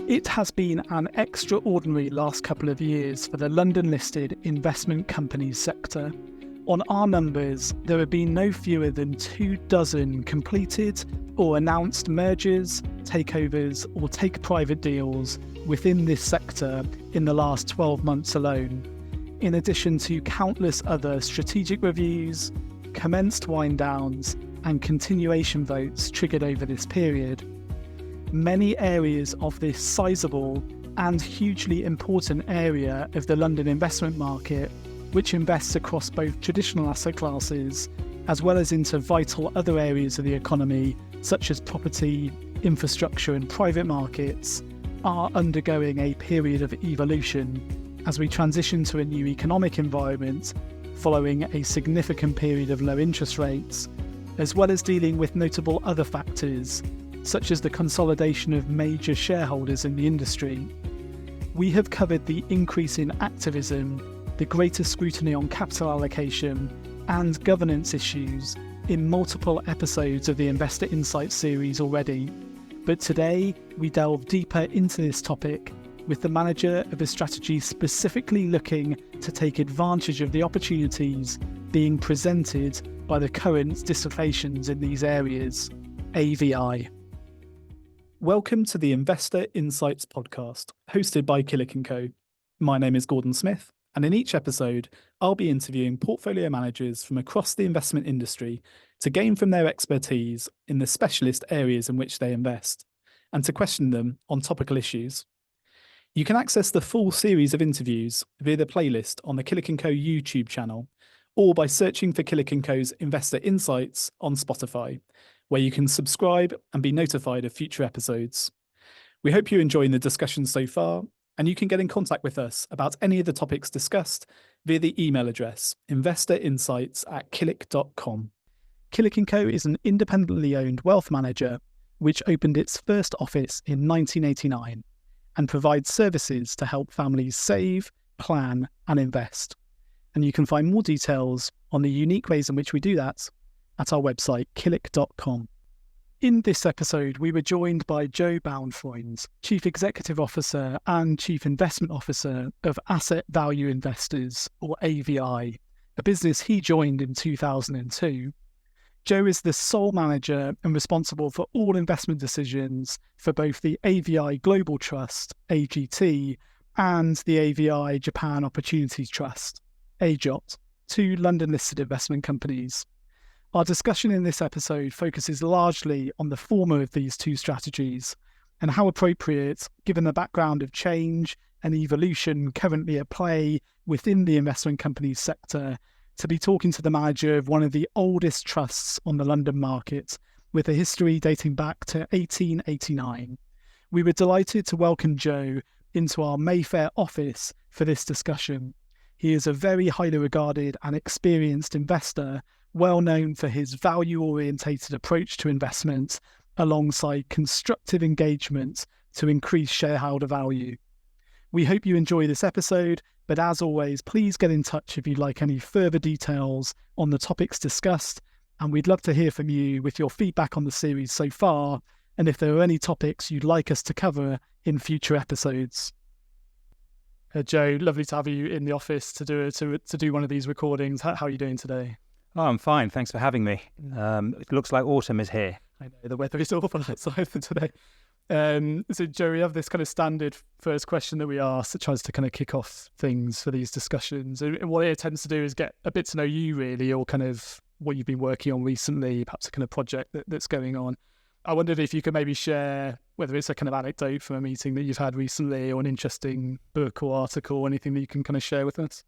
It has been an extraordinary last couple of years for the London-listed investment companies sector. On our numbers, there have been no fewer than 24 completed or announced mergers, takeovers, or take-private deals within this sector in the last 12 months alone, in addition to countless other strategic reviews, commenced wind-downs, and continuation votes triggered over this period. Many areas of this sizable and hugely important area of the London investment market, which invests across both traditional asset classes as well as into vital other areas of the economy such as property, infrastructure and private markets, are undergoing a period of evolution as we transition to a new economic environment following a significant period of low interest rates, as well as dealing with notable other factors such as the consolidation of major shareholders in the industry. We have covered the increase in activism, the greater scrutiny on capital allocation, and governance issues in multiple episodes of the Investor Insights series already. But today, we delve deeper into this topic with the manager of a strategy specifically looking to take advantage of the opportunities being presented by the current dislocations in these areas, AVI. Welcome to the Investor Insights podcast, hosted by Killick & Co. My name is Gordon Smith, and in each episode, I'll be interviewing portfolio managers from across the investment industry to gain from their expertise in the specialist areas in which they invest, and to question them on topical issues. You can access the full series of interviews via the playlist on the Killick & Co YouTube channel, or by searching for Killick & Co.'s Investor Insights on Spotify, where you can subscribe and be notified of future episodes. We hope you're enjoying the discussion so far, and you can get in contact with us about any of the topics discussed via the email address investorinsights@killick.com. Killick & Co is an independently owned wealth manager which opened its first office in 1989 and provides services to help families save, plan and invest. And you can find more details on the unique ways in which we do that at our website, killick.com. In this episode, we were joined by Joe Bauernfreund, Chief Executive Officer and Chief Investment Officer of Asset Value Investors, or AVI, a business he joined in 2002. Joe is the sole manager and responsible for all investment decisions for both the AVI Global Trust, AGT, and the AVI Japan Opportunities Trust, AGT, two London-listed investment companies. Our discussion in this episode focuses largely on the former of these two strategies and how appropriate, given the background of change and evolution currently at play within the investment companies sector, to be talking to the manager of one of the oldest trusts on the London market, with a history dating back to 1889. We were delighted to welcome Joe into our Mayfair office for this discussion. He is a very highly regarded and experienced investor, well known for his value-orientated approach to investment, alongside constructive engagement to increase shareholder value. We hope you enjoy this episode, but as always, please get in touch if you'd like any further details on the topics discussed, and we'd love to hear from you with your feedback on the series so far, and if there are any topics you'd like us to cover in future episodes. Joe, lovely to have you in the office to do one of these recordings. How are you doing today? Oh, I'm fine. Thanks for having me. It looks like autumn is here. I know, the weather is awful outside for today. So, Joe, we have this kind of standard first question that we ask that tries to kind of kick off things for these discussions. And what it tends to do is get a bit to know you, really, or kind of what you've been working on recently, perhaps a kind of project that's going on. I wondered if you could maybe share whether it's a kind of anecdote from a meeting that you've had recently or an interesting book or article or anything that you can kind of share with us.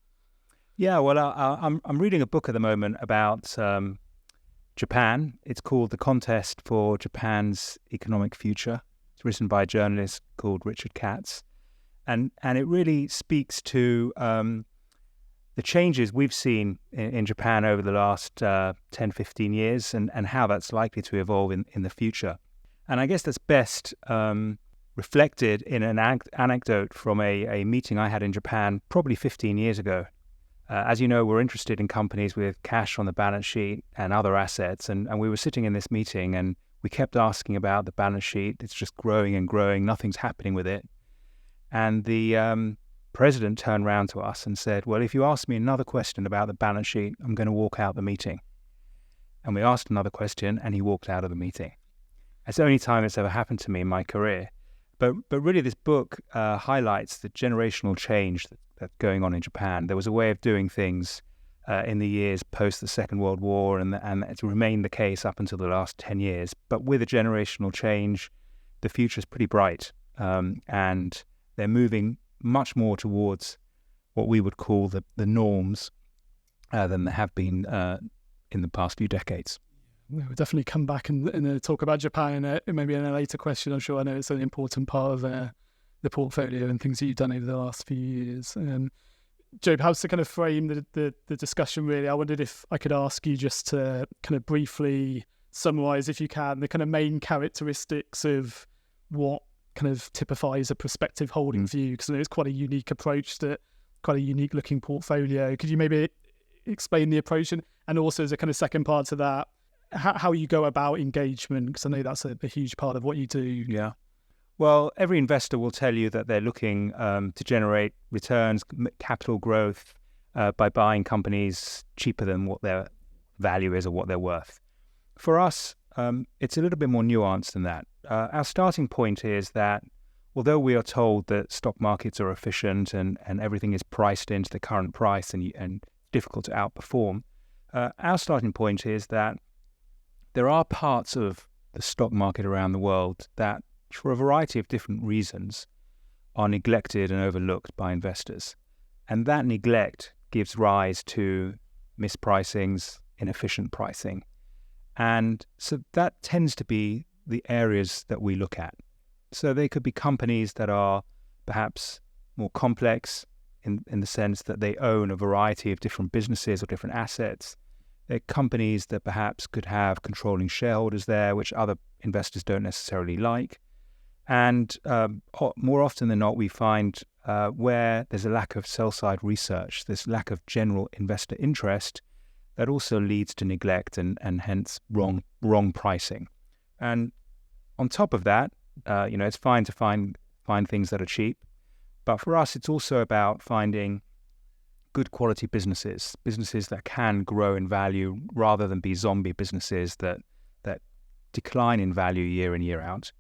Yeah, well, I'm reading a book at the moment about Japan. It's called The Contest for Japan's Economic Future. It's written by a journalist called Richard Katz. And it really speaks to the changes we've seen in Japan over the last 10, 15 years and how that's likely to evolve in the future. And I guess that's best reflected in an anecdote from a meeting I had in Japan probably 15 years ago. As you know, we're interested in companies with cash on the balance sheet and other assets. And we were sitting in this meeting and We kept asking about the balance sheet. It's just growing and growing. Nothing's happening with it. And the president turned around to us and said, well, if you ask me another question about the balance sheet, I'm going to walk out the meeting. And we asked another question and he walked out of the meeting. It's the only time it's ever happened to me in my career. But really this book highlights the generational change that's going on in Japan. There was a way of doing things in the years post the Second World War, and it's remained the case up until the last 10 years. But with a generational change, the future is pretty bright. And they're moving much more towards what we would call the norms than they have been in the past few decades. We'll definitely come back and talk about Japan maybe in a later question. I'm sure I know it's an important part of the portfolio and things that you've done over the last few years. Joe, perhaps to kind of frame the discussion really, I wondered if I could ask you just to kind of briefly summarise, if you can, the kind of main characteristics of what kind of typifies a prospective holding view, because I know it's quite a unique approach, quite a unique looking portfolio. Could you maybe explain the approach and also as a kind of second part to that, how you go about engagement, because I know that's a huge part of what you do. Yeah. Well, every investor will tell you that they're looking to generate returns, capital growth by buying companies cheaper than what their value is or what they're worth. For us, it's a little bit more nuanced than that. Our starting point is that although we are told that stock markets are efficient and everything is priced into the current price and difficult to outperform, our starting point is that there are parts of the stock market around the world that, for a variety of different reasons, are neglected and overlooked by investors. And that neglect gives rise to mispricings, inefficient pricing. And so that tends to be the areas that we look at. So they could be companies that are perhaps more complex in the sense that they own a variety of different businesses or different assets. They're companies that perhaps could have controlling shareholders there, which other investors don't necessarily like. And more often than not, we find where there's a lack of sell-side research, this lack of general investor interest, that also leads to neglect and hence wrong pricing. And on top of that, it's fine to find things that are cheap, but for us, it's also about finding good quality businesses that can grow in value rather than be zombie businesses that decline in value year in, year out.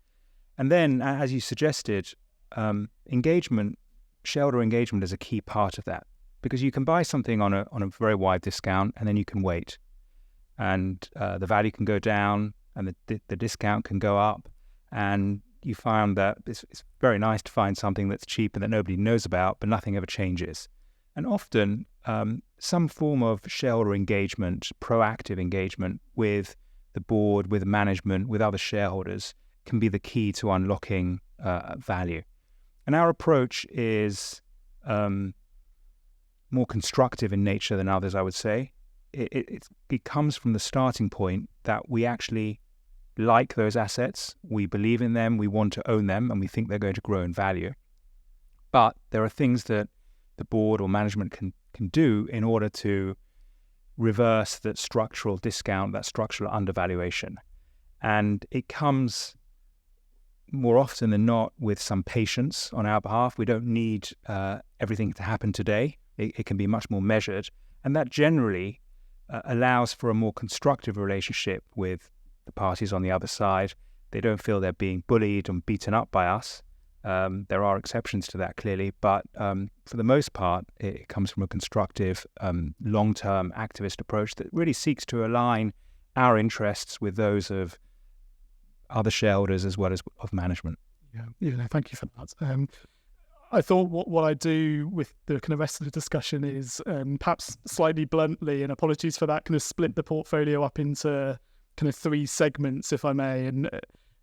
And then, as you suggested, shareholder engagement is a key part of that, because you can buy something on a very wide discount and then you can wait, and the value can go down and the discount can go up, and you find that it's very nice to find something that's cheap and that nobody knows about, but nothing ever changes. And often, some form of shareholder engagement, proactive engagement with the board, with management, with other shareholders can be the key to unlocking value. And our approach is more constructive in nature than others, I would say. It comes from the starting point that we actually like those assets, we believe in them, we want to own them, and we think they're going to grow in value. But there are things that the board or management can do in order to reverse that structural discount, that structural undervaluation. And it comes more often than not with some patience on our behalf. We don't need everything to happen today. It can be much more measured. And that generally allows for a more constructive relationship with the parties on the other side. They don't feel they're being bullied and beaten up by us. There are exceptions to that, clearly, but for the most part, it comes from a constructive, long-term activist approach that really seeks to align our interests with those of other shareholders as well as of management. Yeah, thank you for that. I thought what I do with the kind of rest of the discussion is perhaps slightly bluntly, and apologies for that, kind of split the portfolio up into kind of three segments, if I may, and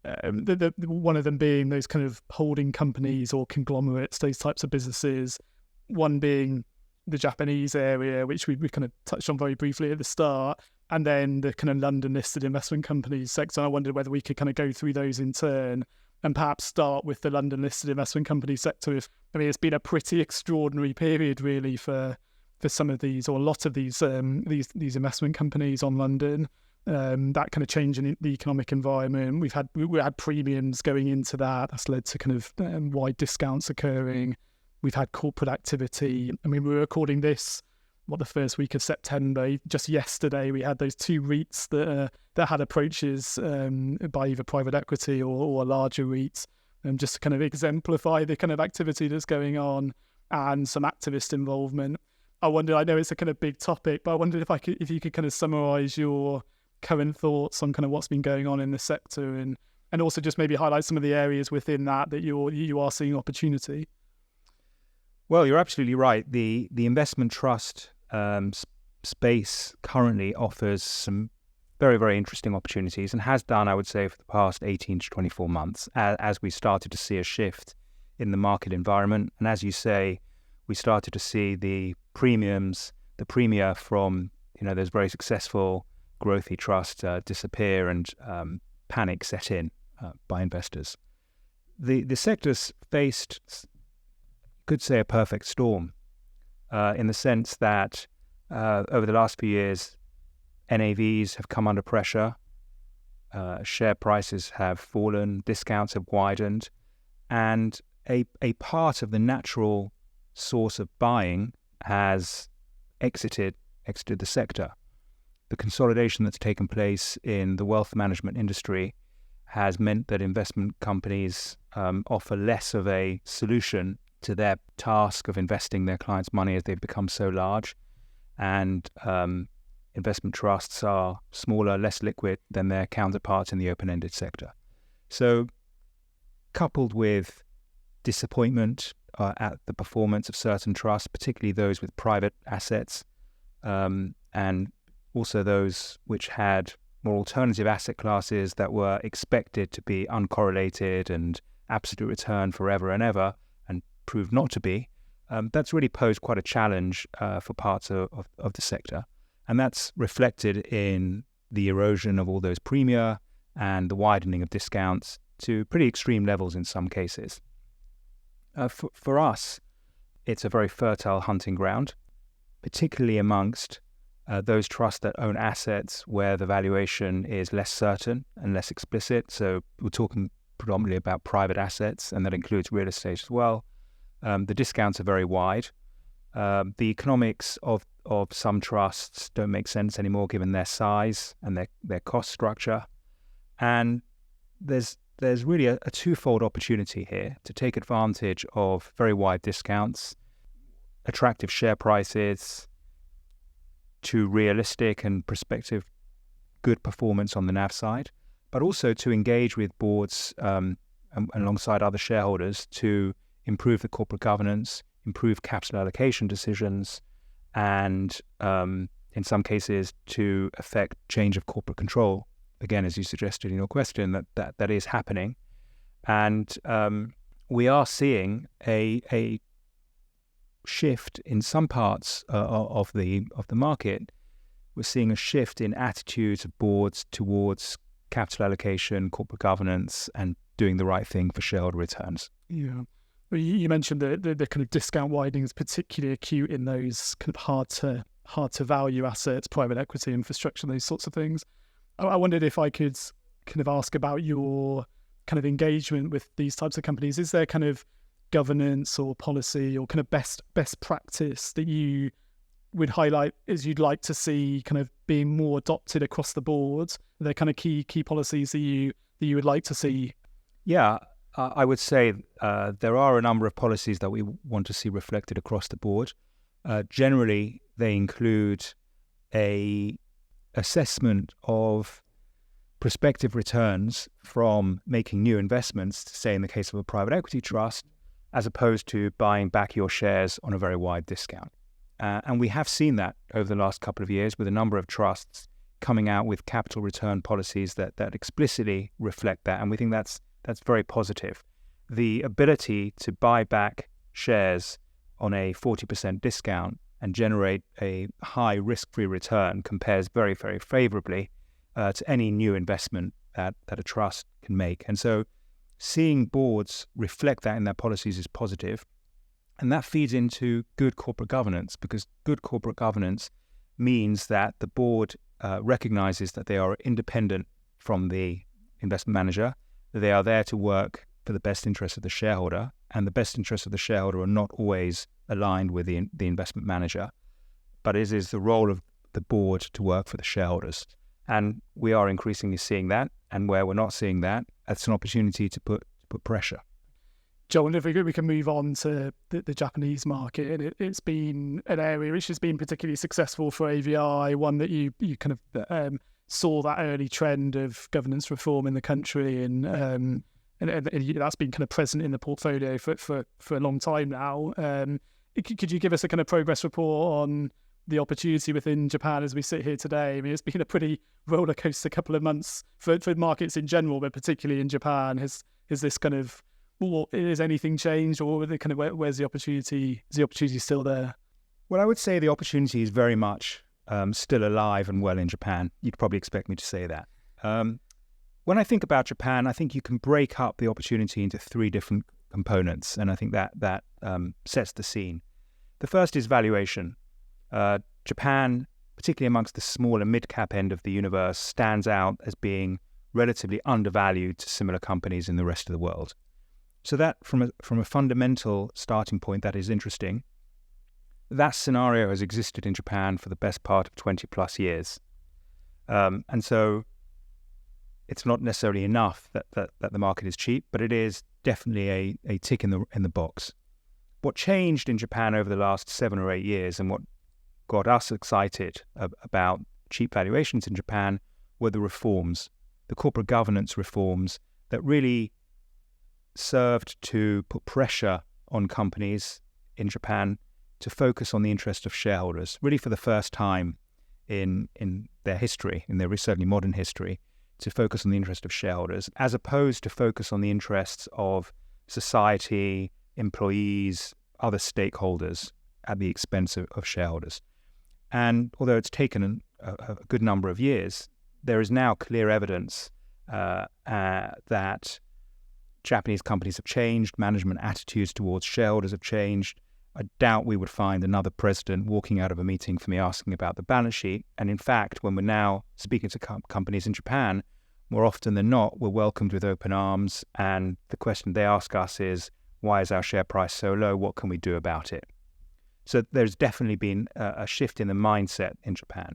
the one of them being those kind of holding companies or conglomerates, those types of businesses. One being the Japanese area, which we kind of touched on very briefly at the start, and then the kind of London-listed investment companies sector. I wondered whether we could kind of go through those in turn and perhaps start with the London-listed investment company sector. It's been a pretty extraordinary period, really, for some of these, or a lot of these investment companies on London. that kind of change in the economic environment. We had premiums going into that. That's led to kind of wide discounts occurring. We've had corporate activity. I mean, we were recording this, the first week of September. Just yesterday, we had those two REITs that had approaches by either private equity or larger REITs, just to kind of exemplify the kind of activity that's going on and some activist involvement. I know it's a kind of big topic, but I wondered if you could kind of summarise your current thoughts on kind of what's been going on in the sector, and also just maybe highlight some of the areas within that you are seeing opportunity. Well, you're absolutely right. The investment trust space currently offers some very, very interesting opportunities, and has done, I would say, for the past 18 to 24 months, as we started to see a shift in the market environment. And as you say, we started to see the premia from those very successful growthy trusts disappear, and panic set in by investors. The sector's faced, could say, a perfect storm, in the sense that over the last few years, NAVs have come under pressure, share prices have fallen, discounts have widened, and a part of the natural source of buying has exited the sector. The consolidation that's taken place in the wealth management industry has meant that investment companies offer less of a solution to their task of investing their clients' money as they've become so large, and investment trusts are smaller, less liquid than their counterparts in the open-ended sector. So, coupled with disappointment at the performance of certain trusts, particularly those with private assets, and also those which had more alternative asset classes that were expected to be uncorrelated and absolute return forever and ever, and proved not to be, that's really posed quite a challenge for parts of the sector. And that's reflected in the erosion of all those premia and the widening of discounts to pretty extreme levels in some cases. For us, it's a very fertile hunting ground, particularly amongst those trusts that own assets where the valuation is less certain and less explicit. So we're talking predominantly about private assets, and that includes real estate as well. The discounts are very wide. The economics of some trusts don't make sense anymore given their size and their cost structure. And there's really a twofold opportunity here to take advantage of very wide discounts, attractive share prices, to realistic and prospective good performance on the NAV side, but also to engage with boards alongside other shareholders to improve the corporate governance, improve capital allocation decisions, and in some cases to affect change of corporate control. Again, as you suggested in your question, that is happening. And we are seeing a shift in some parts of the market. We're seeing a shift in attitudes of boards towards capital allocation, corporate governance, and doing the right thing for shareholder returns. Yeah. Well, you mentioned the kind of discount widening is particularly acute in those kind of hard to value assets, private equity, infrastructure, those sorts of things. I wondered if I could kind of ask about your kind of engagement with these types of companies. Is there kind of governance or policy or kind of best practice that you would highlight as you'd like to see kind of being more adopted across the board? Are there kind of key policies that you would like to see? Yeah, I would say there are a number of policies that we want to see reflected across the board. Generally, they include a assessment of prospective returns from making new investments, say in the case of a private equity trust, as opposed to buying back your shares on a very wide discount. And we have seen that over the last couple of years with a number of trusts coming out with capital return policies that explicitly reflect that. And we think that's very positive. The ability to buy back shares on a 40% discount and generate a high risk-free return compares very, very favorably to any new investment that a trust can make. And so seeing boards reflect that in their policies is positive. And that feeds into good corporate governance, because good corporate governance means that the board recognizes that they are independent from the investment manager, that they are there to work for the best interest of the shareholder, and the best interests of the shareholder are not always aligned with the investment manager, but it is the role of the board to work for the shareholders. And we are increasingly seeing that, and where we're not seeing that, it's an opportunity to put pressure. Joe, I wonder if we can move on to the Japanese market. And it's been an area which has been particularly successful for AVI, one that you kind of saw that early trend of governance reform in the country, and that's been kind of present in the portfolio for a long time now. Could you give us a kind of progress report on the opportunity within Japan as we sit here today? I mean, it's been a pretty roller coaster couple of months for markets in general, but particularly in Japan. Has this kind of, is anything changed, or where's the opportunity? Is the opportunity still there? Well, I would say the opportunity is very much still alive and well in Japan. You'd probably expect me to say that. When I think about Japan, I think you can break up the opportunity into three different components, and I think that sets the scene. The first is valuation. Japan, particularly amongst the small and mid-cap end of the universe, stands out as being relatively undervalued to similar companies in the rest of the world. So that, from a fundamental starting point, that is interesting. That scenario has existed in Japan for the best part of 20 plus years. And so it's not necessarily enough that the market is cheap, but it is definitely a tick in the box. What changed in Japan over the last 7 or 8 years, and what got us excited about cheap valuations in Japan, were the reforms, the corporate governance reforms that really served to put pressure on companies in Japan to focus on the interest of shareholders, really for the first time in their history, in their certainly modern history, to focus on the interest of shareholders, as opposed to focus on the interests of society, employees, other stakeholders at the expense of shareholders. And although it's taken a good number of years, there is now clear evidence that Japanese companies have changed, management attitudes towards shareholders have changed. I doubt we would find another president walking out of a meeting for me asking about the balance sheet. And in fact, when we're now speaking to companies in Japan, more often than not, we're welcomed with open arms. And the question they ask us is, why is our share price so low? What can we do about it? So there's definitely been a shift in the mindset in Japan.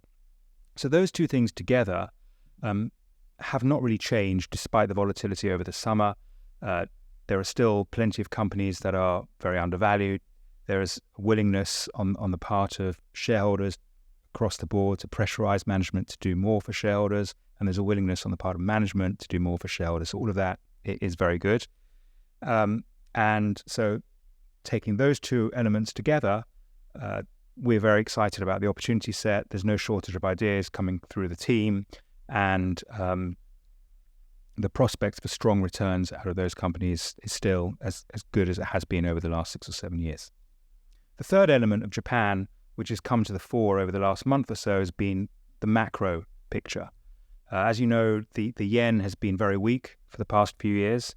So those two things together have not really changed despite the volatility over the summer. There are still plenty of companies that are very undervalued. There is a willingness on the part of shareholders across the board to pressurize management to do more for shareholders, and there's a willingness on the part of management to do more for shareholders. So all of that is very good. And so taking those two elements together, we're very excited about the opportunity set. There's no shortage of ideas coming through the team, and the prospects for strong returns out of those companies is still as good as it has been over the last 6 or 7 years. The third element of Japan, which has come to the fore over the last month or so, has been the macro picture. As you know, the yen has been very weak for the past few years.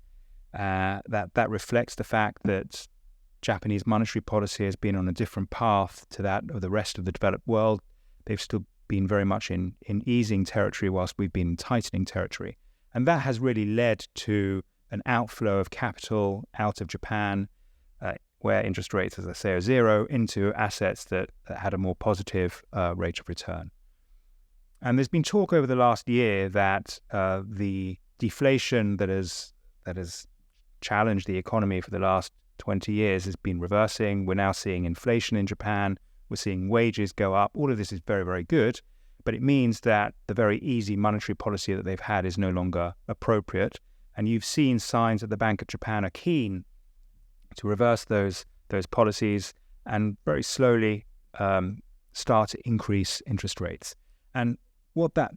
That reflects the fact that Japanese monetary policy has been on a different path to that of the rest of the developed world. They've still been very much in easing territory whilst we've been in tightening territory. And that has really led to an outflow of capital out of Japan, where interest rates, as I say, are zero, into assets that had a more positive rate of return. And there's been talk over the last year that the deflation that has challenged the economy for the last 20 years has been reversing. We're now seeing inflation in Japan. We're seeing wages go up. All of this is very, very good. But it means that the very easy monetary policy that they've had is no longer appropriate. And you've seen signs that the Bank of Japan are keen to reverse those policies and very slowly start to increase interest rates. And what that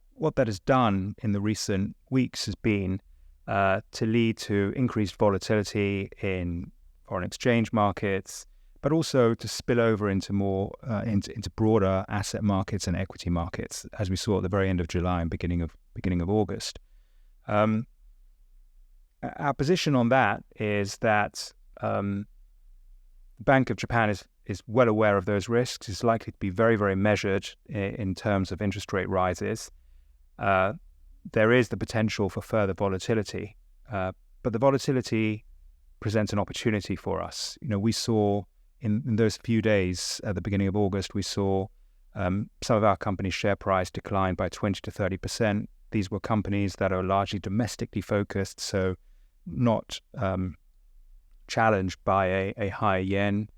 has done in the recent weeks has been to lead to increased volatility in foreign exchange markets, but also to spill over into more into broader asset markets and equity markets, as we saw at the very end of July and beginning of August. Our position on that is that the Bank of Japan is well aware of those risks, is likely to be very, very measured in terms of interest rate rises. There is the potential for further volatility, but the volatility presents an opportunity for us. We saw in those few days at the beginning of August, we saw some of our company's share price decline by 20 to 30%. These were companies that are largely domestically focused, so not challenged by a higher yen,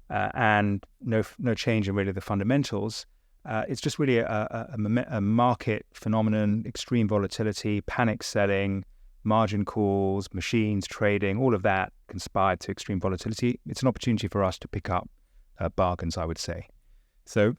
and no change in really the fundamentals. It's just really a market phenomenon, extreme volatility, panic selling, margin calls, machines trading, all of that conspired to extreme volatility. It's an opportunity for us to pick up bargains, I would say. So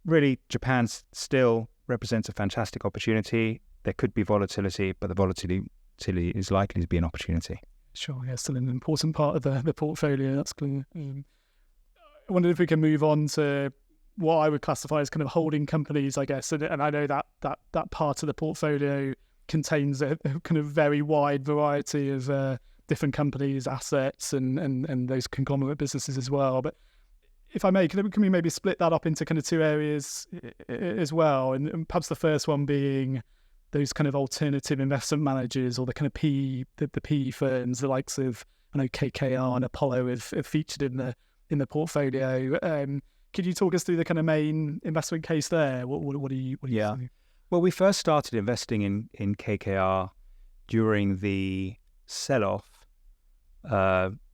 really, Japan still represents a fantastic opportunity. There could be volatility, but the volatility is likely to be an opportunity. Sure, yeah, still an important part of the portfolio, that's clear. I wondered if we can move on to what I would classify as kind of holding companies, I guess. And I know that part of the portfolio contains a kind of very wide variety of different companies, assets, and those conglomerate businesses as well. But if I may, can we maybe split that up into kind of two areas as well? And perhaps the first one being those kind of alternative investment managers, or the kind of the PE firms, the likes of, I know KKR and Apollo have featured in the portfolio. Could you talk us through the kind of main investment case there? What do you think? Well, we first started investing in KKR during the sell-off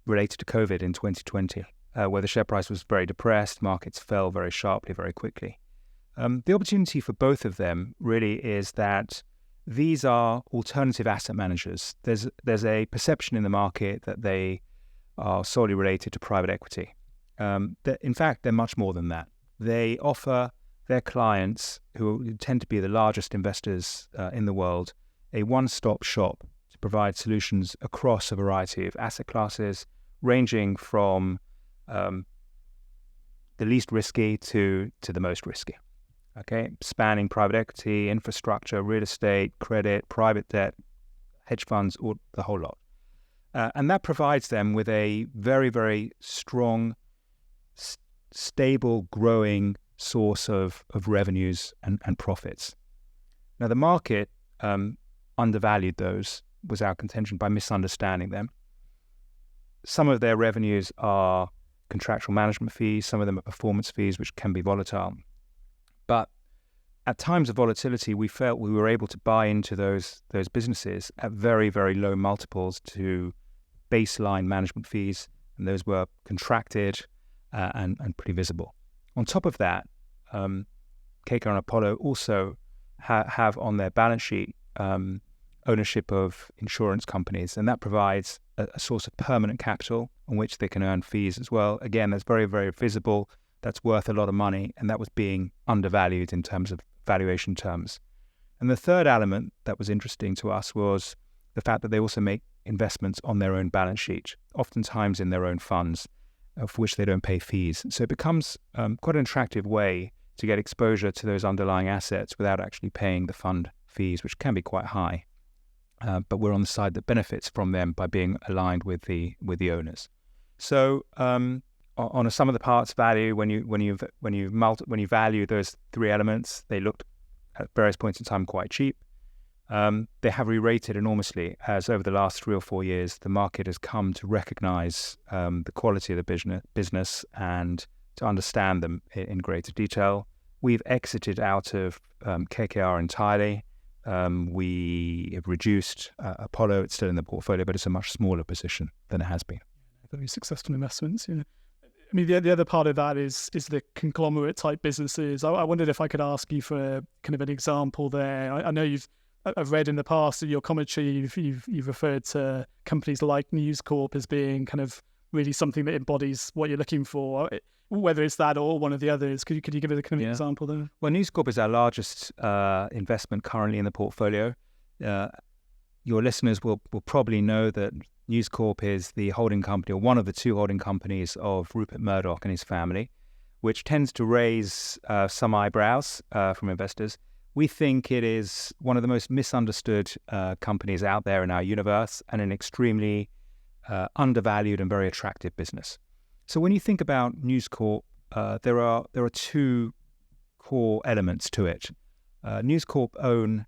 related to COVID in 2020, where the share price was very depressed, markets fell very sharply, very quickly. The opportunity for both of them really is that these are alternative asset managers. There's a perception in the market that they are solely related to private equity. In fact, they're much more than that. They offer their clients, who tend to be the largest investors in the world, a one-stop shop to provide solutions across a variety of asset classes, ranging from the least risky to the most risky. Okay, spanning private equity, infrastructure, real estate, credit, private debt, hedge funds, or the whole lot. And that provides them with a very, very strong, stable, growing source of revenues and profits. Now, the market undervalued those, was our contention, by misunderstanding them. Some of their revenues are contractual management fees, some of them are performance fees, which can be volatile. But at times of volatility, we felt we were able to buy into those businesses at very, very low multiples to baseline management fees, and those were contracted and pretty visible. On top of that, KKR and Apollo also have on their balance sheet ownership of insurance companies, and that provides a source of permanent capital on which they can earn fees as well. Again, that's very, very visible. That's worth a lot of money, and that was being undervalued in terms of valuation terms. And the third element that was interesting to us was the fact that they also make investments on their own balance sheet, oftentimes in their own funds, for which they don't pay fees. So it becomes quite an attractive way to get exposure to those underlying assets without actually paying the fund fees, which can be quite high. But we're on the side that benefits from them by being aligned with the owners. So on a sum of the parts value, when you value those three elements, they looked at various points in time quite cheap. They have re-rated enormously, as over the last 3 or 4 years, the market has come to recognize the quality of the business and to understand them in greater detail. We've exited out of KKR entirely. We have reduced Apollo. It's still in the portfolio, but it's a much smaller position than it has been. Very successful investments, yeah. I mean, the other part of that is the conglomerate type businesses. I wondered if I could ask you for kind of an example there. I know I've read in the past in your commentary, you've referred to companies like News Corp as being kind of really something that embodies what you're looking for. Whether it's that or one of the others, could you give us a kind of example there? Well, News Corp is our largest investment currently in the portfolio. Your listeners will probably know that News Corp is the holding company, or one of the two holding companies of Rupert Murdoch and his family, which tends to raise some eyebrows from investors. We think it is one of the most misunderstood companies out there in our universe, and an extremely undervalued and very attractive business. So when you think about News Corp, there are two core elements to it. News Corp own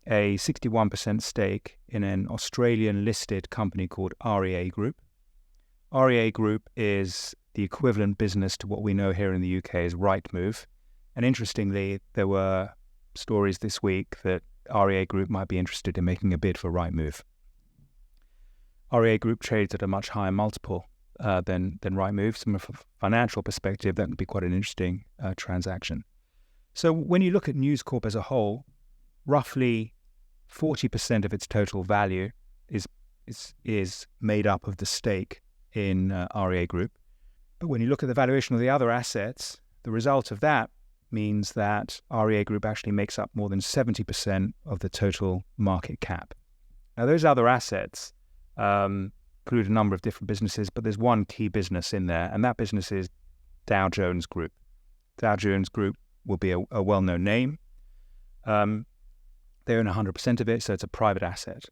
a 61% stake in an Australian listed company called REA Group. REA Group is the equivalent business to what we know here in the UK as Rightmove. And interestingly, there were stories this week that REA Group might be interested in making a bid for Rightmove. REA Group trades at a much higher multiple than Rightmove. From a financial perspective, that would be quite an interesting transaction. So when you look at News Corp as a whole, roughly 40% of its total value is made up of the stake in REA Group. But when you look at the valuation of the other assets, the result of that means that REA Group actually makes up more than 70% of the total market cap. Now, those other assets include a number of different businesses, but there's one key business in there, and that business is Dow Jones Group. Dow Jones Group will be a well-known name. They own 100% of it, so it's a private asset.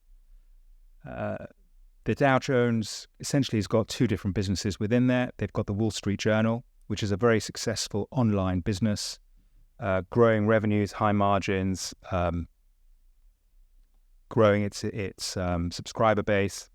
The Dow Jones essentially has got two different businesses within there. They've got the Wall Street Journal, which is a very successful online business, growing revenues, high margins, growing its subscriber base.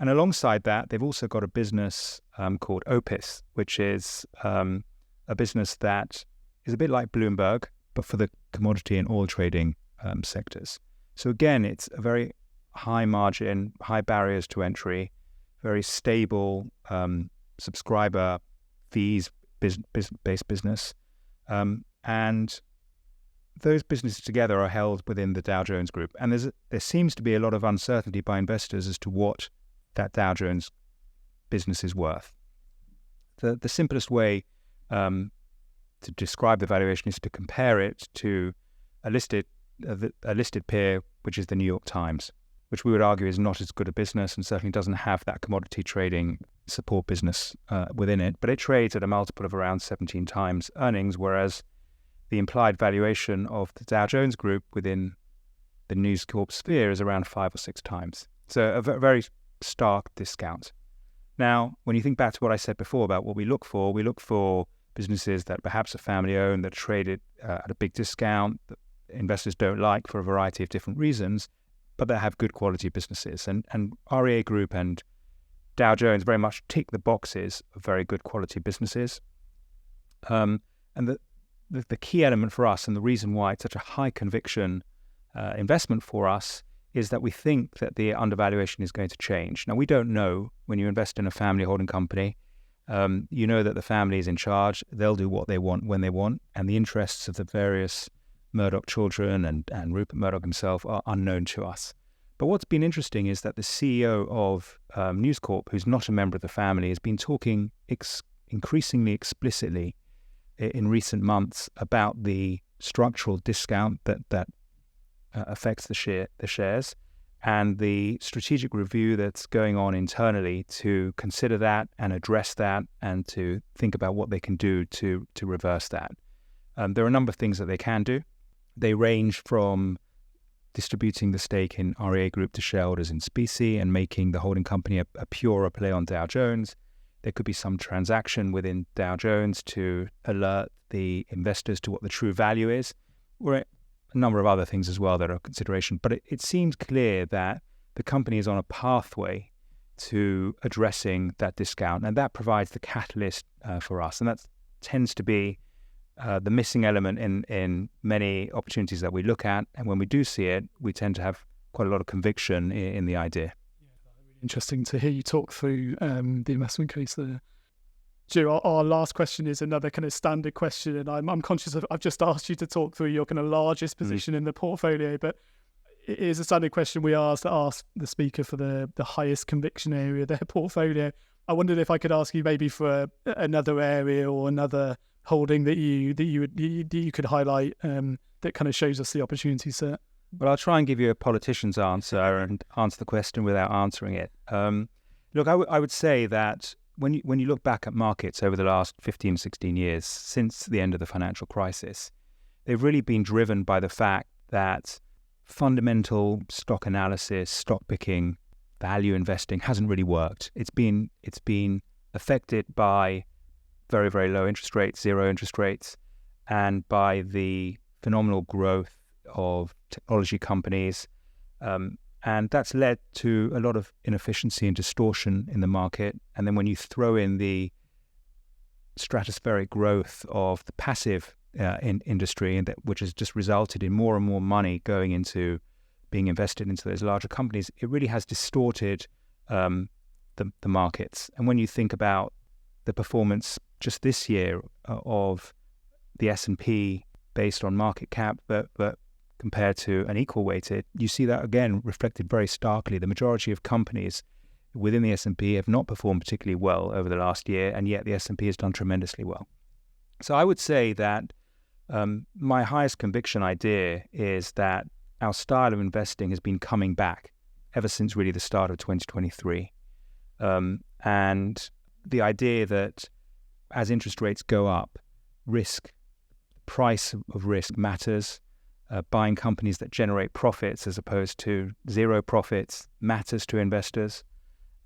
And alongside that, they've also got a business called Opis, which is a business that is a bit like Bloomberg, but for the commodity and oil trading sectors. So again, it's a very high margin, high barriers to entry, very stable subscriber fees based business. And those businesses together are held within the Dow Jones Group. And there seems to be a lot of uncertainty by investors as to what that Dow Jones business is worth. The simplest way to describe the valuation is to compare it to a listed peer, which is the New York Times, which we would argue is not as good a business and certainly doesn't have that commodity trading support business within it. But it trades at a multiple of around 17 times earnings, whereas the implied valuation of the Dow Jones Group within the News Corp sphere is around 5 or 6 times. So a very stark discount. Now, when you think back to what I said before about what we look for businesses that perhaps are family-owned, that are traded at a big discount, that investors don't like for a variety of different reasons, but that have good quality businesses. And REA Group and Dow Jones very much tick the boxes of very good quality businesses. And the key element for us, and the reason why it's such a high conviction investment for us, is that we think that the undervaluation is going to change. Now, we don't know. When you invest in a family holding company, you know that the family is in charge. They'll do what they want when they want, and the interests of the various Murdoch children and Rupert Murdoch himself are unknown to us. But what's been interesting is that the CEO of News Corp, who's not a member of the family, has been talking increasingly explicitly in recent months about the structural discount that affects the shares, and the strategic review that's going on internally to consider that and address that and to think about what they can do to reverse that. There are a number of things that they can do. They range from distributing the stake in REA Group to shareholders in specie and making the holding company a purer play on Dow Jones. There could be some transaction within Dow Jones to alert the investors to what the true value is, or a number of other things as well that are a consideration. But it seems clear that the company is on a pathway to addressing that discount, and that provides the catalyst for us. And that tends to be the missing element in many opportunities that we look at. And when we do see it, we tend to have quite a lot of conviction in the idea. Interesting to hear you talk through the investment case there. Joe, our last question is another kind of standard question, and I'm conscious of I've just asked you to talk through your kind of largest position in the portfolio, but it is a standard question we ask the speaker for the highest conviction area of their portfolio. I wondered if I could ask you maybe for another area or another holding that you could highlight that kind of shows us the opportunity set. Well, I'll try and give you a politician's answer and answer the question without answering it. Look, I would say that when you look back at markets over the last 15, 16 years, since the end of the financial crisis, they've really been driven by the fact that fundamental stock analysis, stock picking, value investing hasn't really worked. It's been affected by very, very low interest rates, zero interest rates, and by the phenomenal growth of technology companies. And that's led to a lot of inefficiency and distortion in the market. And then when you throw in the stratospheric growth of the passive industry, and which has just resulted in more and more money going into being invested into those larger companies, it really has distorted the markets. And when you think about the performance just this year of the S&P based on market cap, but compared to an equal weighted, you see that again reflected very starkly. The majority of companies within the S&P have not performed particularly well over the last year, and yet the S&P has done tremendously well. So I would say that my highest conviction idea is that our style of investing has been coming back ever since really the start of 2023. And the idea that as interest rates go up, price of risk matters. Buying companies that generate profits as opposed to zero profits matters to investors.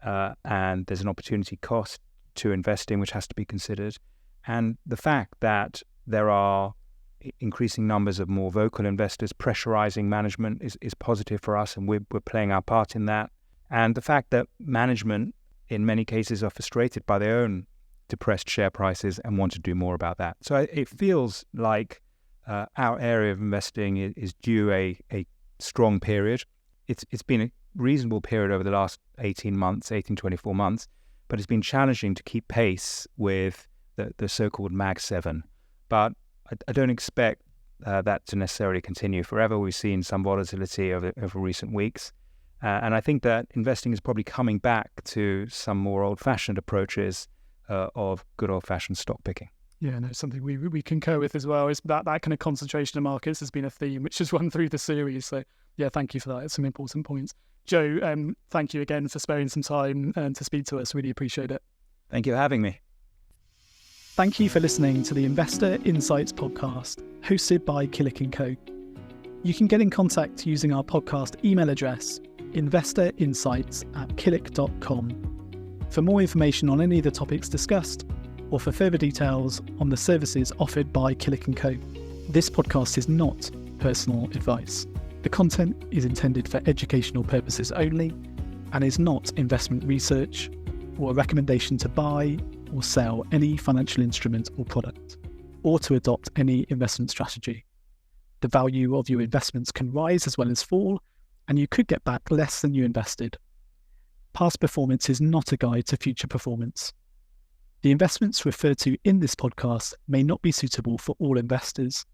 And there's an opportunity cost to investing which has to be considered. And the fact that there are increasing numbers of more vocal investors pressurizing management is positive for us, and we're playing our part in that. And the fact that management in many cases are frustrated by their own depressed share prices and want to do more about that. So it feels like our area of investing is due a strong period. It's been a reasonable period over the last 24 months, but it's been challenging to keep pace with the so-called Mag 7. But I don't expect that to necessarily continue forever. We've seen some volatility over recent weeks. And I think that investing is probably coming back to some more old-fashioned approaches of good old-fashioned stock picking. Yeah, no, something we concur with as well is that kind of concentration of markets has been a theme which has run through the series. So yeah, thank you for that. It's some important points. Joe, thank you again for sparing some time to speak to us. Really appreciate it. Thank you for having me. Thank you for listening to the Investor Insights podcast, hosted by Killick & Co. You can get in contact using our podcast email address, investorinsights@killick.com. For more information on any of the topics discussed, or for further details on the services offered by Killick & Co. This podcast is not personal advice. The content is intended for educational purposes only and is not investment research or a recommendation to buy or sell any financial instrument or product, or to adopt any investment strategy. The value of your investments can rise as well as fall, and you could get back less than you invested. Past performance is not a guide to future performance. The investments referred to in this podcast may not be suitable for all investors,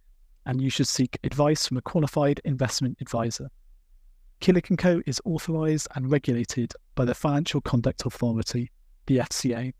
and you should seek advice from a qualified investment advisor. Killick & Co. is authorised and regulated by the Financial Conduct Authority, the FCA.